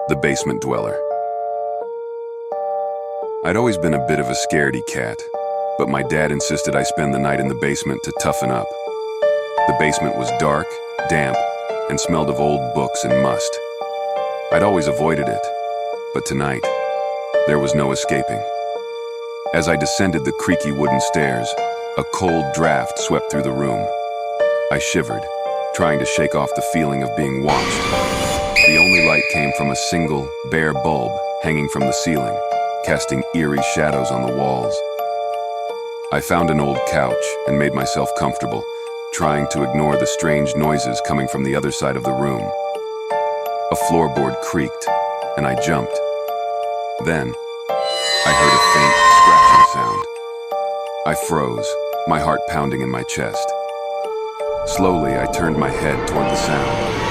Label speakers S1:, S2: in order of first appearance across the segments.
S1: The Basement Dweller. I'd always been a bit of a scaredy cat, but my dad insisted I spend the night in the basement to toughen up. The basement was dark, damp, and smelled of old books and must. I'd always avoided it, but tonight, there was no escaping. As I descended the creaky wooden stairs, a cold draft swept through the room. I shivered, trying to shake off the feeling of being watched. The only light came from a single, bare bulb hanging from the ceiling, casting eerie shadows on the walls. I found an old couch and made myself comfortable, trying to ignore the strange noises coming from the other side of the room. A floorboard creaked, and I jumped. Then, I heard a faint, scratching sound. I froze, my heart pounding in my chest. Slowly, I turned my head toward the sound.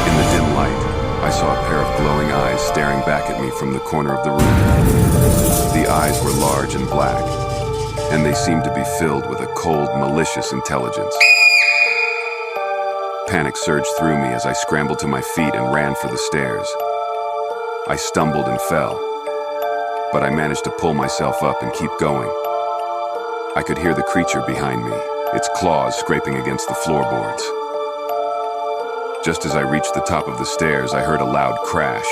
S1: In the dim light, I saw a pair of glowing eyes staring back at me from the corner of the room. The eyes were large and black, and they seemed to be filled with a cold, malicious intelligence. Panic surged through me as I scrambled to my feet and ran for the stairs. I stumbled and fell, but I managed to pull myself up and keep going. I could hear the creature behind me, its claws scraping against the floorboards. Just as I reached the top of the stairs, I heard a loud crash.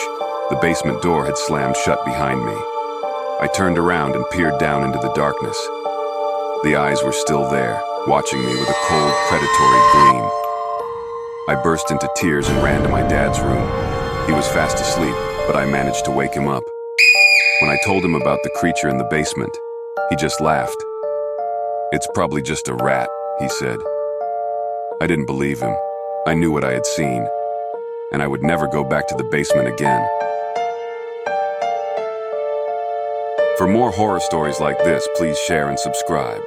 S1: The basement door had slammed shut behind me. I turned around and peered down into the darkness. The eyes were still there, watching me with a cold, predatory gleam. I burst into tears and ran to my dad's room. He was fast asleep, but I managed to wake him up. When I told him about the creature in the basement, he just laughed. "It's probably just a rat," he said. I didn't believe him. I knew what I had seen, and I would never go back to the basement again. For more horror stories like this, please share and subscribe.